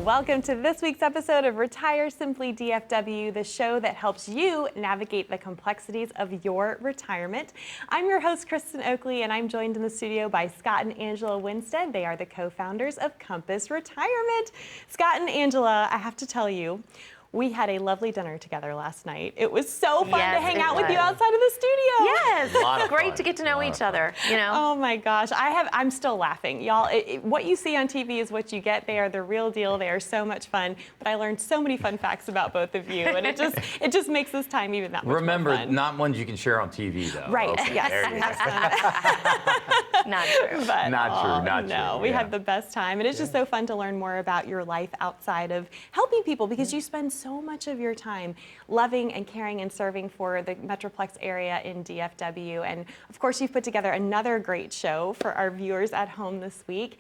Welcome to this week's episode of Retire Simply DFW, the show that helps you navigate the complexities of your retirement. I'm your host, Kristin Oakley, and I'm joined in the studio by Scott and Angela Winstead. They are the co-founders of 𝗵𝗂𝗶𝗍 Retirement. Scott and Angela, I have to tell you, we had a lovely dinner together last night. It was so fun to hang out with you outside of the studio. Yes, it's great to get to know each other, you know? Oh my gosh, I'm still laughing. Y'all, what you see on TV is what you get. They are the real deal. They are so much fun. But I learned so many fun facts about both of you, and it just makes this time even that much Remember, more fun. not ones you can share on TV, though. Right, okay, yes. there you go. Not true. But, not no, true. we Yeah. had the best time. And it's just so fun to learn more about your life outside of helping people, because you spend so much of your time loving and caring and serving for the Metroplex area in DFW. And of course, you've put together another great show for our viewers at home this week.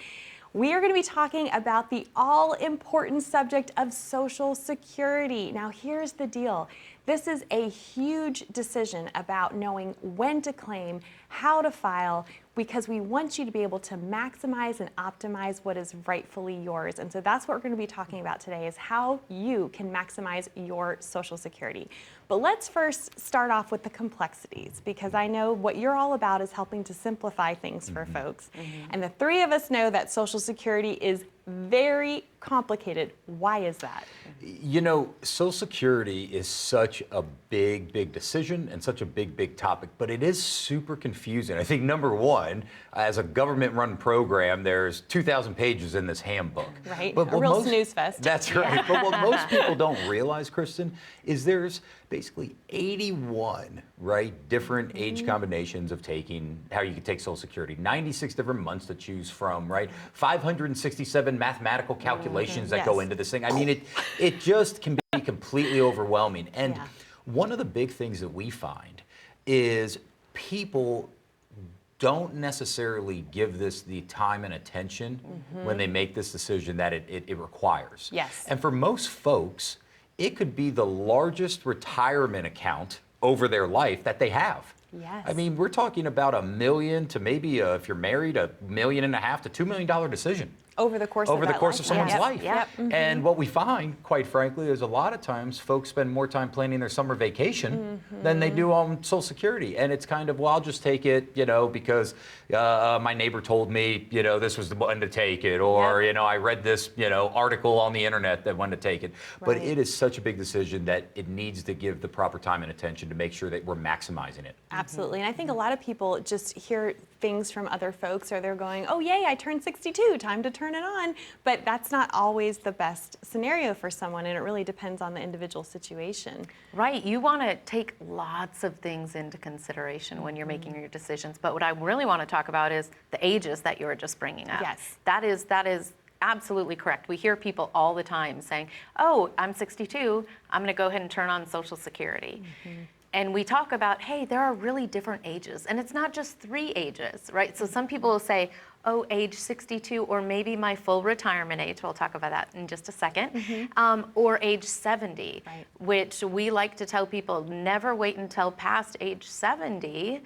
We are going to be talking about the all-important subject of Social Security. Now, here's the deal. This is a huge decision about knowing when to claim, how to file, because we want you to be able to maximize and optimize what is rightfully yours. And so that's what we're going to be talking about today, is how you can maximize your Social Security. But let's first start off with the complexities, because I know what you're all about is helping to simplify things for folks. And the three of us know that Social Security is very complicated. Why is that? You know, Social Security is such a big decision and such a big topic, but it is super confusing. I think, number one, as a government-run program, there's 2,000 pages in this handbook. Right, a real snooze fest. That's right. But what most people don't realize, Kristin, is there's basically 81, different age combinations of how you can take Social Security. 96 different months to choose from, 567 mathematical calculations that go into this thing. I mean, it just can be completely overwhelming. And one of the big things that we find is people don't necessarily give this the time and attention when they make this decision that it requires. Yes. And for most folks, it could be the largest retirement account over their life that they have. Yes. I mean, we're talking about $1 million to maybe, if you're married, $1.5 million to $2 million decision. Over the course of someone's life. Yep. And what we find, quite frankly, is a lot of times folks spend more time planning their summer vacation than they do on Social Security. And it's kind of, well, I'll just take it, because my neighbor told me, this was the one to take it, or, I read this, article on the internet that when to take it. But it is such a big decision that it needs to give the proper time and attention to make sure that we're maximizing it. Absolutely. And I think a lot of people just hear things from other folks, or they're going, oh, yay, I turned 62, time to turn it on. But that's not always the best scenario for someone, and it really depends on the individual situation. Right. You want to take lots of things into consideration when you're making your decisions. But what I really want to talk about is the ages that you were just bringing up. Yes. That is absolutely correct. We hear people all the time saying, oh, I'm 62, I'm going to go ahead and turn on Social Security. And we talk about, hey, there are really different ages. And it's not just 3 ages, right? So some people will say, oh, age 62, or maybe my full retirement age, we'll talk about that in just a second, or age 70, which we like to tell people, never wait until past age 70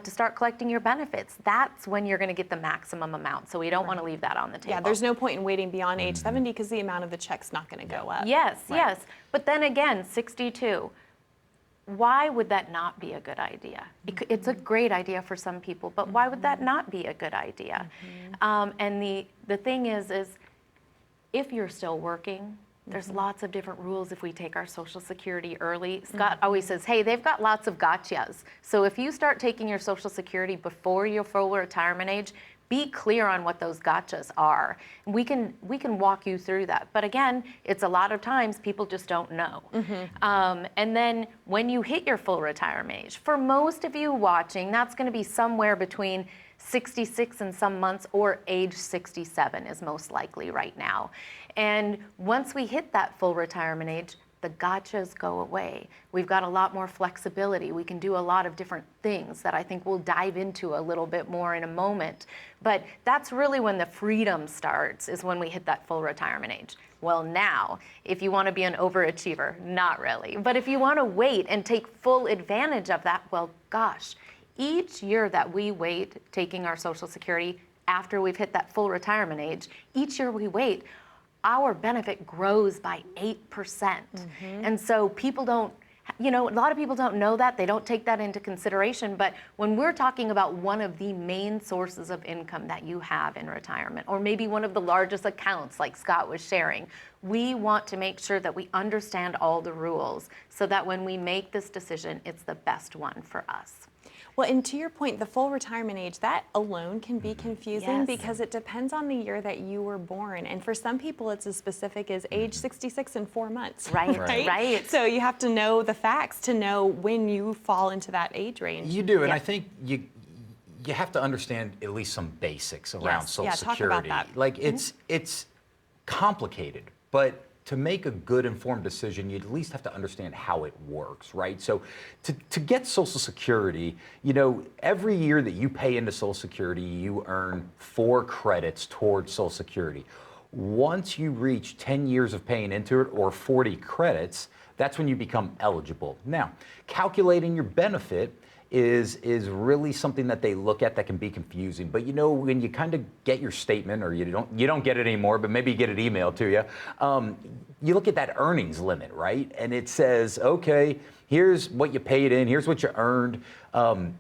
to start collecting your benefits. That's when you're going to get the maximum amount. So we don't want to leave that on the table. Yeah, there's no point in waiting beyond age 70, because the amount of the check's not going to go up. Yes, yes. But then again, 62. Why would that not be a good idea? It's a great idea for some people, but why would that not be a good idea? And the thing is if you're still working, there's lots of different rules if we take our Social Security early. Scott always says, hey, they've got lots of gotchas. So if you start taking your Social Security before your full retirement age, be clear on what those gotchas are. We can walk you through that. But again, it's a lot of times people just don't know. And then when you hit your full retirement age, for most of you watching, that's going to be somewhere between 66 and some months, or age 67 is most likely right now. And once we hit that full retirement age, the gotchas go away. We've got a lot more flexibility. We can do a lot of different things that I think we'll dive into a little bit more in a moment. But that's really when the freedom starts, is when we hit that full retirement age. Well, now, if you want to be an overachiever, not really. But if you want to wait and take full advantage of that, well, gosh, each year that we wait taking our Social Security after we've hit that full retirement age, each year we wait, our benefit grows by 8%. And so people don't, you know, a lot of people don't know that. They don't take that into consideration. But when we're talking about one of the main sources of income that you have in retirement, or maybe one of the largest accounts like Scott was sharing, we want to make sure that we understand all the rules so that when we make this decision, it's the best one for us. Well, and to your point, the full retirement age, that alone can be confusing because it depends on the year that you were born. And for some people, it's as specific as age 66 and 4 months. Right. So you have to know the facts to know when you fall into that age range. You do, and I think you have to understand at least some basics around Social Security. Talk about that. Like it's complicated, but to make a good informed decision, you at least have to understand how it works, right? So to get Social Security, you know, every year that you pay into Social Security, you earn 4 credits towards Social Security. Once you reach 10 years of paying into it or 40 credits, that's when you become eligible. Now, calculating your benefit is really something that they look at that can be confusing. But you know, when you kind of get your statement, or you don't get it anymore, but maybe you get it emailed to you, you look at that earnings limit, right? And it says, okay, here's what you paid in, here's what you earned.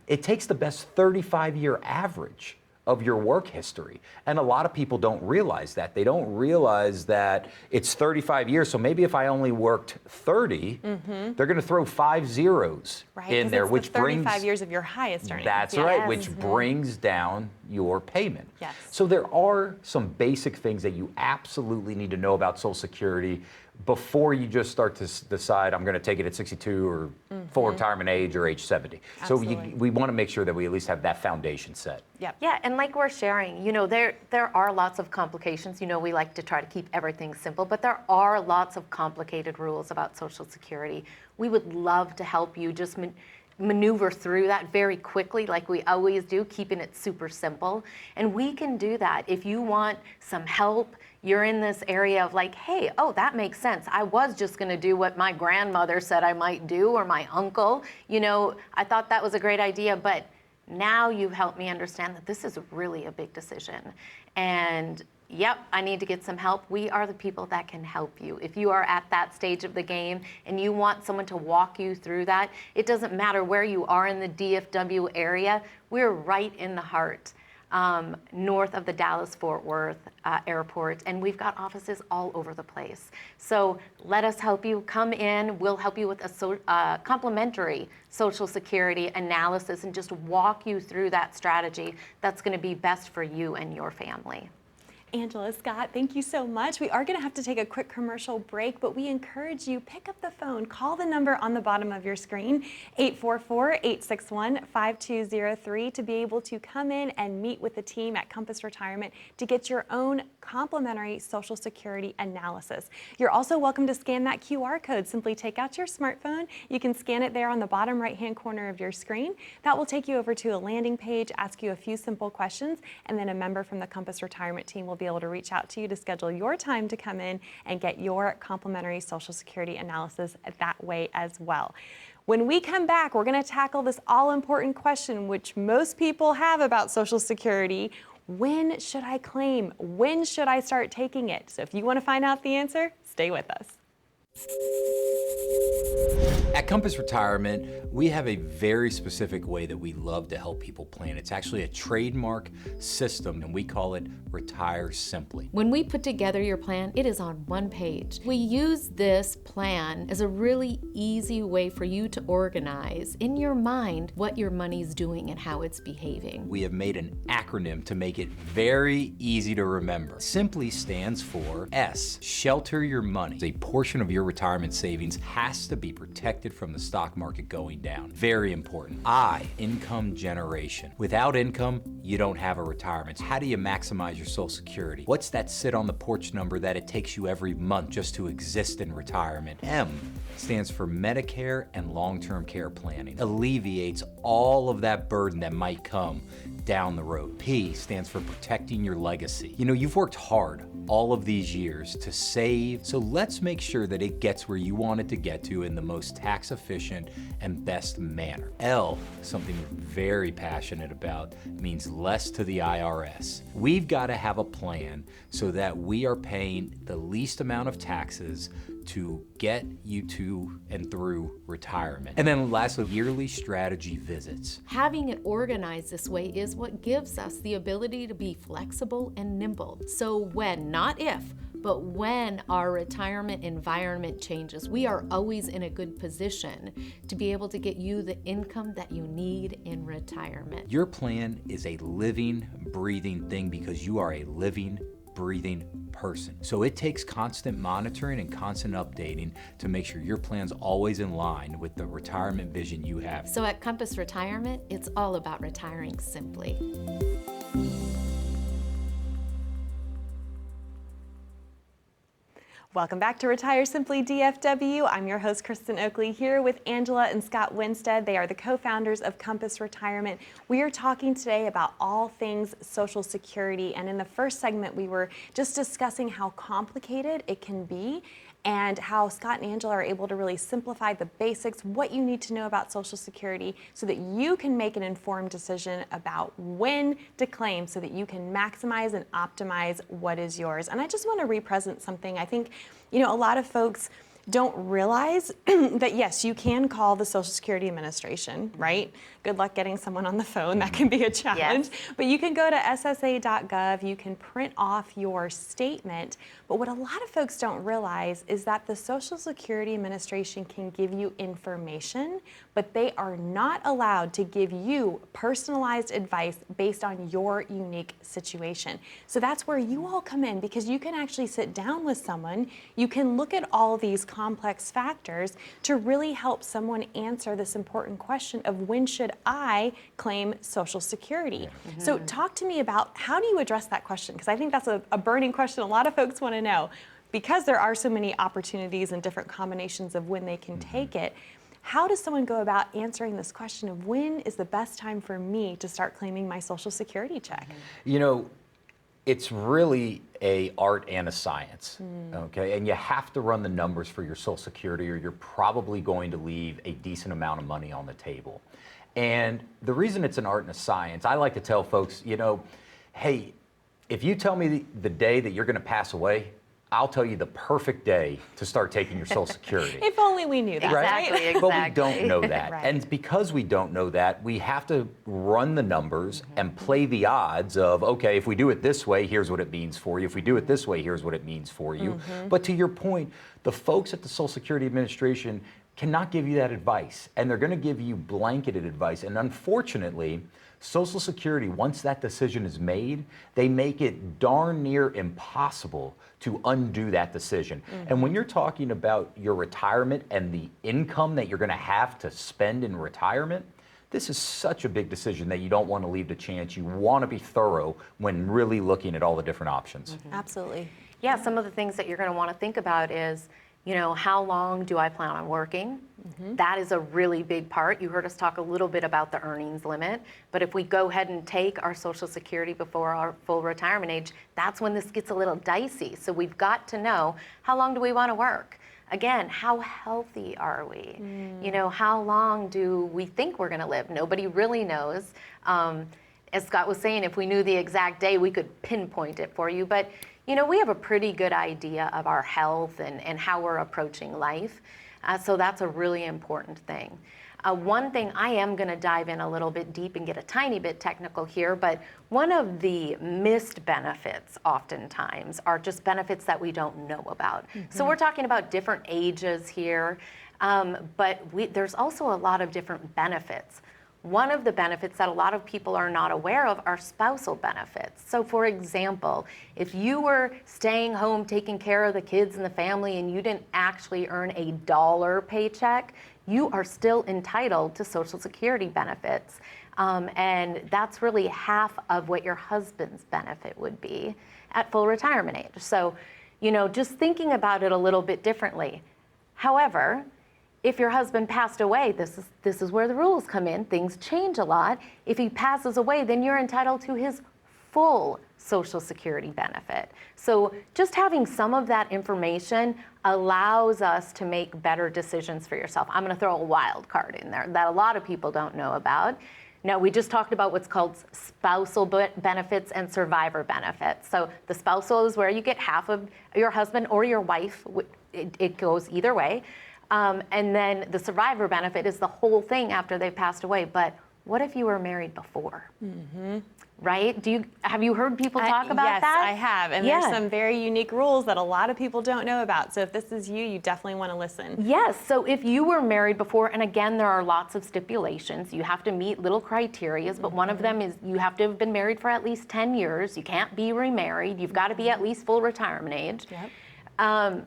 It takes the best 35-year average of your work history. And a lot of people don't realize that. They don't realize that it's 35 years, so maybe if I only worked 30, they're gonna throw 5 zeros in there, which brings 35 years of your highest earnings. That's right, which brings down your payment. So there are some basic things that you absolutely need to know about Social Security before you just start to decide I'm going to take it at 62 or full retirement age or age 70. So we want to make sure that we at least have that foundation set. Yeah, and like we're sharing, you know, there are lots of complications. You know, we like to try to keep everything simple, but there are lots of complicated rules about Social Security. We would love to help you just maneuver through that very quickly, like we always do, keeping it super simple. And we can do that. If you want some help, you're in this area of like, hey, oh, that makes sense. I was just gonna do what my grandmother said I might do, or my uncle. You know, I thought that was a great idea, but now you've helped me understand that this is really a big decision. And yep, I need to get some help. We are the people that can help you. If you are at that stage of the game and you want someone to walk you through that, it doesn't matter where you are in the DFW area, we're right in the heart. North of the Dallas-Fort Worth airport, and we've got offices all over the place. So let us help you. Come in. We'll help you with a complimentary Social Security analysis and just walk you through that strategy that's going to be best for you and your family. Angela, Scott, thank you so much. We are going to have to take a quick commercial break, but we encourage you, pick up the phone, call the number on the bottom of your screen, 844-861-5203, to be able to come in and meet with the team at Compass Retirement to get your own complimentary Social Security analysis. You're also welcome to scan that QR code. Simply take out your smartphone. You can scan it there on the bottom right-hand corner of your screen. That will take you over to a landing page, ask you a few simple questions, and then a member from the Compass Retirement team will be able to reach out to you to schedule your time to come in and get your complimentary Social Security analysis that way as well. When we come back, we're going to tackle this all-important question which most people have about Social Security. When should I claim? When should I start taking it? So if you want to find out the answer, stay with us. At Compass Retirement, we have a very specific way that we love to help people plan. It's actually a trademark system, and we call it RetireSimply. When we put together your plan, it is on one page. We use this plan as a really easy way for you to organize in your mind what your money's doing and how it's behaving. We have made an acronym to make it very easy to remember. Simply stands for S, shelter your money. A portion of your retirement savings has to be protected from the stock market going down. Very important. I, income generation. Without income, you don't have a retirement. How do you maximize your Social Security? What's that sit on the porch number that it takes you every month just to exist in retirement? M stands for Medicare and long-term care planning. Alleviates all of that burden that might come down the road. P stands for protecting your legacy. You know, you've worked hard all of these years to save, so let's make sure that it gets where you want it to get to in the most tax efficient and best manner. L, something we're very passionate about, means less to the IRS. We've got to have a plan so that we are paying the least amount of taxes to get you to and through retirement. And then lastly, yearly strategy visits. Having it organized this way is what gives us the ability to be flexible and nimble. So when, not if, but when our retirement environment changes, we are always in a good position to be able to get you the income that you need in retirement. Your plan is a living, breathing thing because you are a living, breathing person. So it takes constant monitoring and constant updating to make sure your plan's always in line with the retirement vision you have. So at Compass Retirement, it's all about retiring simply. Welcome back to Retire Simply DFW. I'm your host, Kristin Oakley, here with Angela and Scott Winstead. They are the co-founders of Compass Retirement. We are talking today about all things Social Security, and in the first segment, we were just discussing how complicated it can be and how Scott and Angela are able to really simplify the basics, what you need to know about Social Security so that you can make an informed decision about when to claim so that you can maximize and optimize what is yours. And I just want to represent something. I think, you know, a lot of folks don't realize that yes, you can call the Social Security Administration, right? Good luck getting someone on the phone. That can be a challenge. Yes. But you can go to ssa.gov, you can print off your statement. But what a lot of folks don't realize is that the Social Security Administration can give you information, but they are not allowed to give you personalized advice based on your unique situation. So that's where you all come in, because you can actually sit down with someone, you can look at all these complex factors to really help someone answer this important question of when should I claim Social Security? Mm-hmm. So talk to me about how do you address that question? Because I think that's a burning question a lot of folks want to know. Because there are so many opportunities and different combinations of when they can take it, how does someone go about answering this question of when is the best time for me to start claiming my Social Security check? You know, it's really an art and a science, okay? And you have to run the numbers for your Social Security or you're probably going to leave a decent amount of money on the table. And the reason it's an art and a science, I like to tell folks, you know, hey, if you tell me the day that you're gonna pass away, I'll tell you the perfect day to start taking your Social Security. If only we knew that, right? Exactly. But we don't know that. Right. And because we don't know that, we have to run the numbers and play the odds of, okay, if we do it this way, here's what it means for you. If we do it this way, here's what it means for you. But to your point, the folks at the Social Security Administration cannot give you that advice. And they're gonna give you blanketed advice. And unfortunately, Social Security, once that decision is made, they make it darn near impossible to undo that decision. And when you're talking about your retirement and the income that you're gonna have to spend in retirement, this is such a big decision that you don't want to leave to chance. You want to be thorough when really looking at all the different options. Absolutely. Yeah, some of the things that you're going to want to think about is, you know, how long do I plan on working? That is a really big part. You heard us talk a little bit about the earnings limit, but if we go ahead and take our Social Security before our full retirement age, that's when this gets a little dicey. So we've got to know, how long do we want to work? Again, how healthy are we? You know, how long do we think we're going to live? Nobody really knows. As Scott was saying, if we knew the exact day, we could pinpoint it for you. But, you know, we have a pretty good idea of our health and how we're approaching life. So that's a really important thing. One thing I am going to dive in a little bit deep and get a tiny bit technical here, but one of the missed benefits oftentimes are just benefits that we don't know about. So we're talking about different ages here, but there's also a lot of different benefits. One of the benefits that a lot of people are not aware of are spousal benefits. So for example, if you were staying home taking care of the kids and the family and you didn't actually earn a dollar paycheck, you are still entitled to Social Security benefits. And that's really half of what your husband's benefit would be at full retirement age. So, you know, just thinking about it a little bit differently. However, if your husband passed away, this is where the rules come in. Things change a lot. If he passes away, then you're entitled to his full Social Security benefit. So just having some of that information allows us to make better decisions for yourself. I'm going to throw a wild card in there that a lot of people don't know about. Now, we just talked about what's called spousal benefits and survivor benefits. So the spousal is where you get half of your husband or your wife. It goes either way. And then the survivor benefit is the whole thing after they've passed away. But what if you were married before? Mm-hmm. Right? Have you heard people talk about that? Yes, I have. And there's some very unique rules that a lot of people don't know about. So if this is you, you definitely want to listen. Yes. So if you were married before, and again, there are lots of stipulations. You have to meet little criteria, but one of them is you have to have been married for at least 10 years. You can't be remarried. You've got to be at least full retirement age. Yep.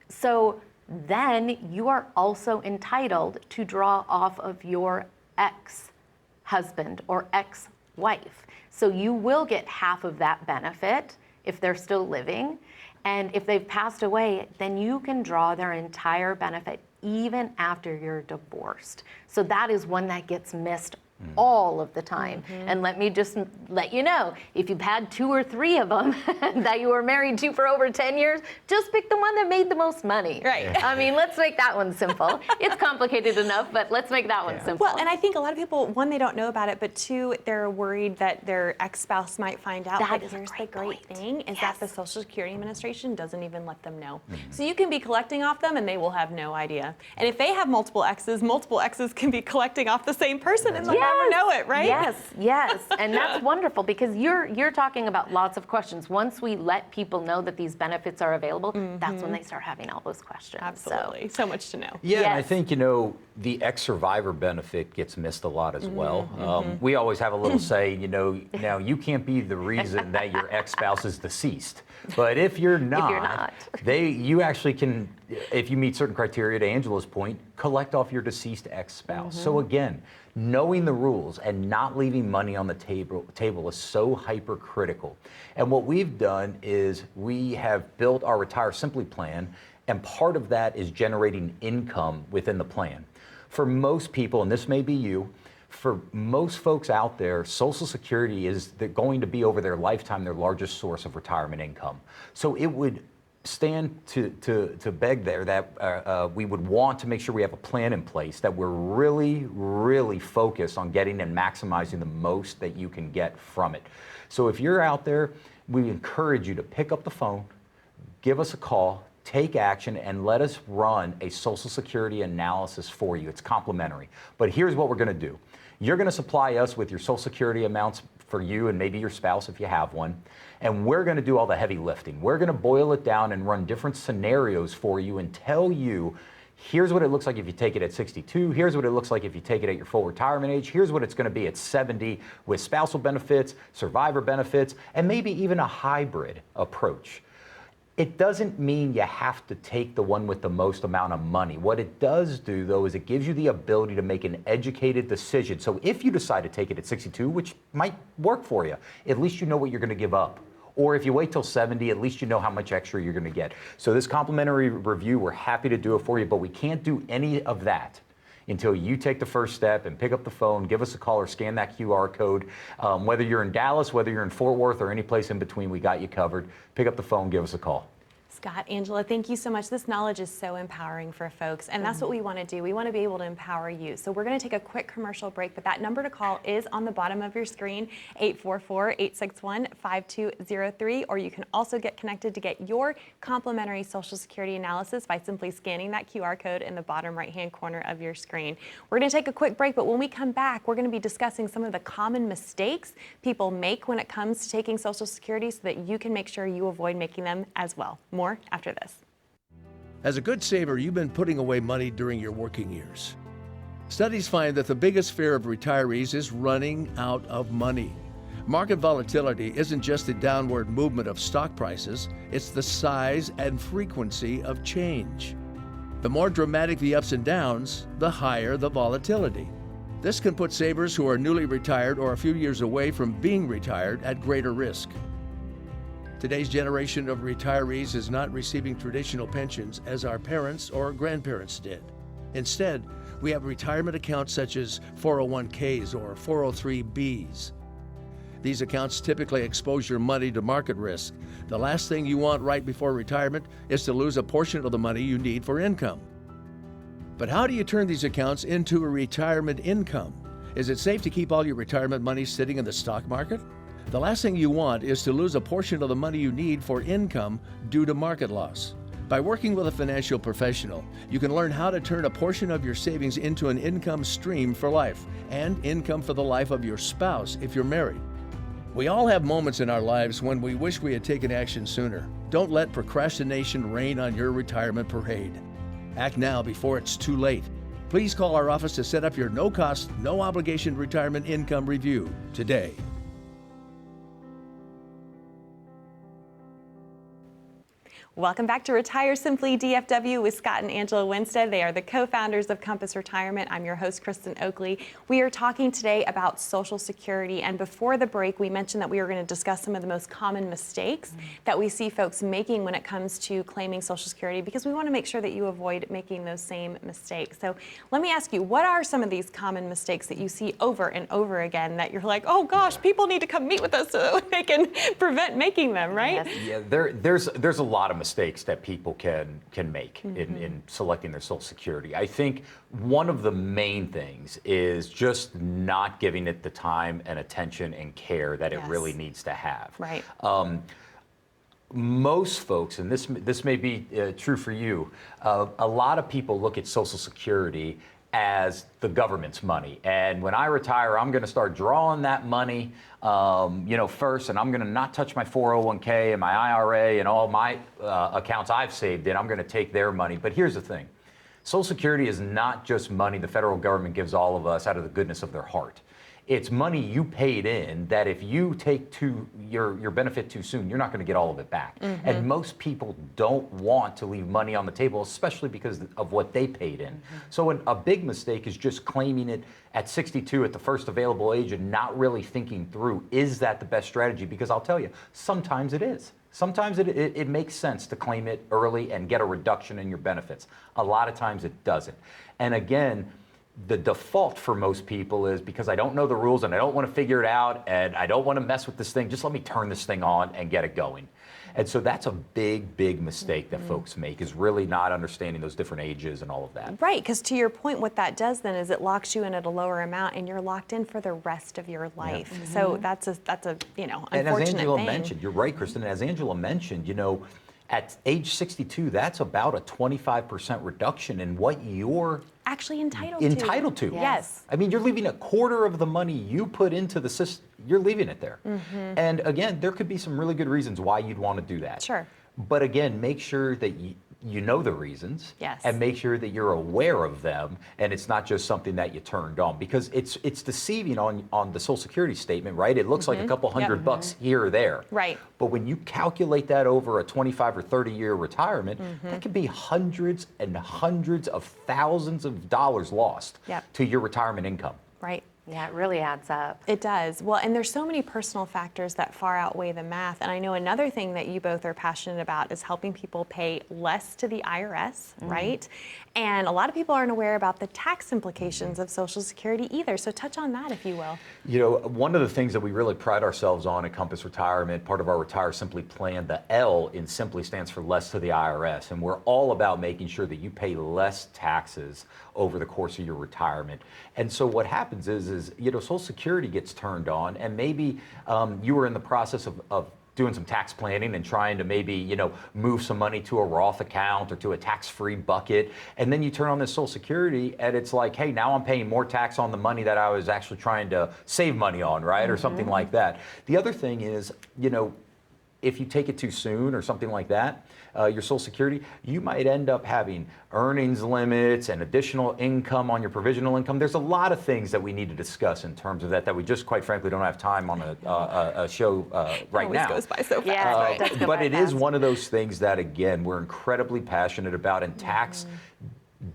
So then you are also entitled to draw off of your ex-husband or ex-wife. So you will get half of that benefit if they're still living. And if they've passed away, then you can draw their entire benefit even after you're divorced. So that is one that gets missed all of the time. And let me just let you know, if you've had 2 or 3 of them that you were married to for over 10 years, just pick the one that made the most money. Right. I mean, let's make that one simple. It's complicated enough, but let's make that one simple. Well, and I think a lot of people, 1, they don't know about it, but 2, they're worried that their ex-spouse might find out. That But is a here's the great great point. thing is Yes. that the Social Security Administration doesn't even let them know. So you can be collecting off them and they will have no idea. And if they have multiple exes can be collecting off the same person and they'll never know it, right? Yes, and that's wonderful because you're talking about lots of questions. Once we let people know that these benefits are available, that's when they start having all those questions. Absolutely. So much to know. Yeah, and I Yes. think, the ex-survivor benefit gets missed a lot as well. We always have a little say, now you can't be the reason that your ex-spouse is deceased. But if you're not, you actually can, if you meet certain criteria, to Angela's point, collect off your deceased ex-spouse. So again, knowing the rules and not leaving money on the table is so hypercritical. And what we've done is we have built our RetireSimply plan, and part of that is generating income within the plan. For most people, and this may be you, for most folks out there, Social Security is going to be over their lifetime their largest source of retirement income. So it would stand to beg there that we would want to make sure we have a plan in place that we're really, really focused on getting and maximizing the most that you can get from it. So if you're out there, we encourage you to pick up the phone, give us a call, take action, and let us run a Social Security analysis for you. It's complimentary. But here's what we're going to do. You're going to supply us with your Social Security amounts for you and maybe your spouse if you have one. And we're going to do all the heavy lifting. We're going to boil it down and run different scenarios for you and tell you, here's what it looks like if you take it at 62. Here's what it looks like if you take it at your full retirement age. Here's what it's going to be at 70 with spousal benefits, survivor benefits, and maybe even a hybrid approach. It doesn't mean you have to take the one with the most amount of money. What it does do, though, is it gives you the ability to make an educated decision. So if you decide to take it at 62, which might work for you, at least you know what you're going to give up. Or if you wait till 70, at least you know how much extra you're going to get. So this complimentary review, we're happy to do it for you, but we can't do any of that until you take the first step and pick up the phone, give us a call, or scan that QR code. Whether you're in Dallas, whether you're in Fort Worth, or any place in between, we got you covered. Pick up the phone, give us a call. Scott, Angela, thank you so much. This knowledge is so empowering for folks, and that's what we want to do. We want to be able to empower you. So we're going to take a quick commercial break, but that number to call is on the bottom of your screen, 844-861-5203, or you can also get connected to get your complimentary Social Security analysis by simply scanning that QR code in the bottom right-hand corner of your screen. We're going to take a quick break, but when we come back, we're going to be discussing some of the common mistakes people make when it comes to taking Social Security so that you can make sure you avoid making them as well. More after this. As a good saver, you've been putting away money during your working years. Studies find that the biggest fear of retirees is running out of money. Market volatility isn't just the downward movement of stock prices, it's the size and frequency of change. The more dramatic the ups and downs, the higher the volatility. This can put savers who are newly retired or a few years away from being retired at greater risk. Today's generation of retirees is not receiving traditional pensions as our parents or grandparents did. Instead, we have retirement accounts such as 401ks or 403bs. These accounts typically expose your money to market risk. The last thing you want right before retirement is to lose a portion of the money you need for income. But how do you turn these accounts into a retirement income? Is it safe to keep all your retirement money sitting in the stock market? The last thing you want is to lose a portion of the money you need for income due to market loss. By working with a financial professional, you can learn how to turn a portion of your savings into an income stream for life and income for the life of your spouse if you're married. We all have moments in our lives when we wish we had taken action sooner. Don't let procrastination reign on your retirement parade. Act now before it's too late. Please call our office to set up your no-cost, no-obligation retirement income review today. Welcome back to Retire Simply DFW with Scott and Angela Winstead. They are the co-founders of 𝘊𝗶 Retirement. I'm your host, Kristin Oakley. We are talking today about Social Security, and before the break, we mentioned that we were going to discuss some of the most common mistakes that we see folks making when it comes to claiming Social Security, because we want to make sure that you avoid making those same mistakes. So let me ask you, what are some of these common mistakes that you see over and over again that you're like, oh gosh, people need to come meet with us so that they can prevent making them, right? Yes. Yeah, there's a lot of mistakes that people can make in selecting their Social Security. I think one of the main things is just not giving it the time and attention and care that it really needs to have. Right. Most folks, and this may be true for you, a lot of people look at Social Security as the government's money. And when I retire, I'm going to start drawing that money, first, and I'm going to not touch my 401k and my IRA and all my accounts I've saved in. I'm going to take their money. But here's the thing. Social Security is not just money the federal government gives all of us out of the goodness of their heart. It's money you paid in that if you take your benefit too soon, you're not going to get all of it back. And most people don't want to leave money on the table, especially because of what they paid in. So a big mistake is just claiming it at 62 at the first available age and not really thinking through, is that the best strategy? Because I'll tell you, sometimes it is. Sometimes it makes sense to claim it early and get a reduction in your benefits. A lot of times it doesn't. And again, the default for most people is, because I don't know the rules and I don't want to figure it out and I don't want to mess with this thing, just let me turn this thing on and get it going. And so that's a big mistake that folks make, is really not understanding those different ages and all of that. Right, because to your point, what that does then is it locks you in at a lower amount and you're locked in for the rest of your life. So that's a unfortunate and as Angela thing. mentioned, you're right, Kristin, as Angela mentioned, at age 62, that's about a 25% reduction in what you're Actually entitled to. Yes. I mean, you're leaving a quarter of the money you put into the system, you're leaving it there. And again, there could be some really good reasons why you'd want to do that. Sure. But again, make sure that you know the reasons, and make sure that you're aware of them, and it's not just something that you turned on, because it's deceiving on the Social Security statement, right? It looks like a couple $100 here or there. Right. But when you calculate that over a 25 or 30-year retirement, that could be hundreds and hundreds of thousands of dollars lost to your retirement income. Right. Yeah, it really adds up. It does. Well, and there's so many personal factors that far outweigh the math. And I know another thing that you both are passionate about is helping people pay less to the IRS, right? And a lot of people aren't aware about the tax implications of Social Security either. So touch on that, if you will. One of the things that we really pride ourselves on at 𝘊𝗶 Retirement, part of our RetireSimply plan, the L in Simply stands for less to the IRS. And we're all about making sure that you pay less taxes over the course of your retirement. And so what happens is Social Security gets turned on, and maybe you were in the process of doing some tax planning and trying to maybe, move some money to a Roth account or to a tax-free bucket. And then you turn on this Social Security and it's like, hey, now I'm paying more tax on the money that I was actually trying to save money on, right? Or something like that. The other thing is, if you take it too soon or something like that, your Social Security, you might end up having earnings limits and additional income on your provisional income. There's a lot of things that we need to discuss in terms of that we just, quite frankly, don't have time on a show right now. It always goes by so fast. Yeah, it does go but by it fast. is one of those things that, again, we're incredibly passionate about, and tax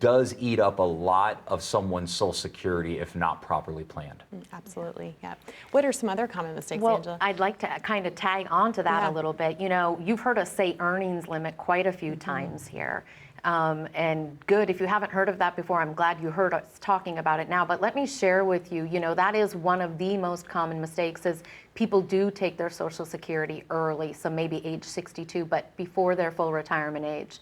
does eat up a lot of someone's Social Security if not properly planned. Absolutely, yeah. What are some other common mistakes, Well, Angela? I'd like to kind of tag on to that Yeah. a little bit. You know, you've heard us say earnings limit quite a few times here. And good, if you haven't heard of that before, I'm glad you heard us talking about it now. But let me share with you, you know, that is one of the most common mistakes is people do take their Social Security early, so maybe age 62, but before their full retirement age.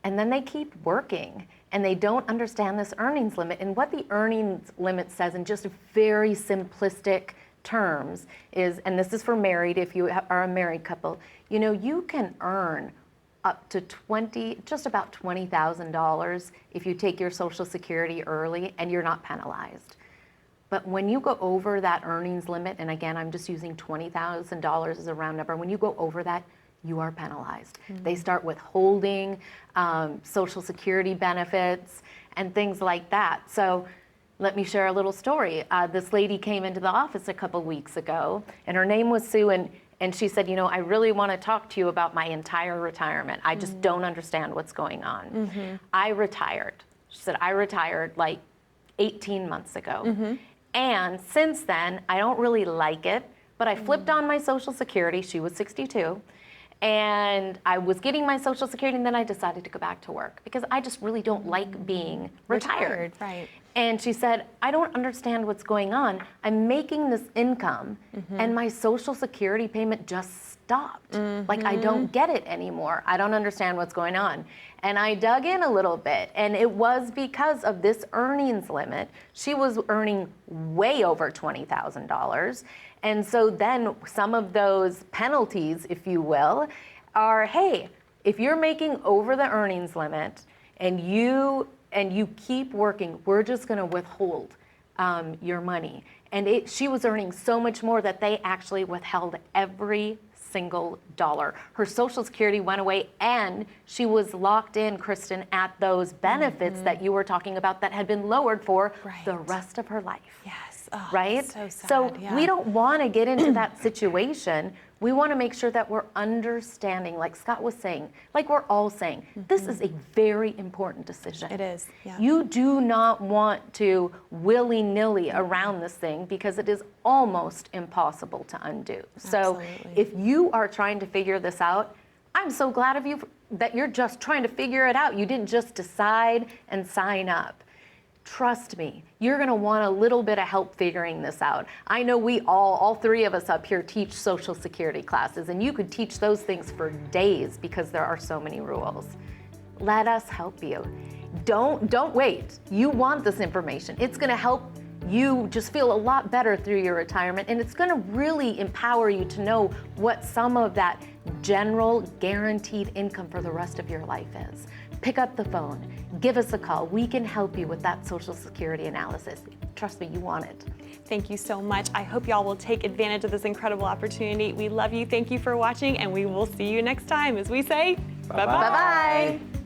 And then they keep working and they don't understand this earnings limit. And what the earnings limit says in just very simplistic terms is, and this is for married, if you are a married couple, you know, you can earn up to just about $20,000 if you take your Social Security early and you're not penalized. But when you go over that earnings limit, and again, I'm just using $20,000 as a round number, when you go over that, you are penalized. They start withholding Social Security benefits and things like that. So let me share a little story. This lady came into the office a couple weeks ago, and her name was Sue, and she said, you know, I really want to talk to you about my entire retirement. I just don't understand what's going on. I retired. She said, I retired like 18 months ago. And since then, I don't really like it, but I flipped on my Social Security. She was 62. And I was getting my Social Security, and then I decided to go back to work because I just really don't like being retired. Right. And she said, I don't understand what's going on. I'm making this income, and my Social Security payment just stopped. Like, I don't get it anymore. I don't understand what's going on. And I dug in a little bit, and it was because of this earnings limit. She was earning way over $20,000. And so then some of those penalties, if you will, are, hey, if you're making over the earnings limit and you keep working, we're just going to withhold your money. And she was earning so much more that they actually withheld every single dollar. Her Social Security went away, and she was locked in, Kristin, at those benefits that you were talking about that had been lowered for the rest of her life. Yes. Oh, Right? So sad. So yeah. we don't want to get into that situation. We want to make sure that we're understanding, like Scott was saying, like we're all saying, this is a very important decision. It is, yeah. You do not want to willy-nilly around this thing because it is almost impossible to undo. So Absolutely. if you are trying to figure this out, I'm so glad of you that you're just trying to figure it out. You didn't just decide and sign up. Trust me, you're going to want a little bit of help figuring this out. I know we all three of us up here teach Social Security classes, and you could teach those things for days because there are so many rules. Let us help you. Don't wait. You want this information. It's going to help you just feel a lot better through your retirement, and it's going to really empower you to know what some of that general guaranteed income for the rest of your life is. Pick up the phone, give us a call. We can help you with that Social Security analysis. Trust me, you want it. Thank you so much. I hope y'all will take advantage of this incredible opportunity. We love you. Thank you for watching, and we will see you next time as we say bye-bye. Bye-bye.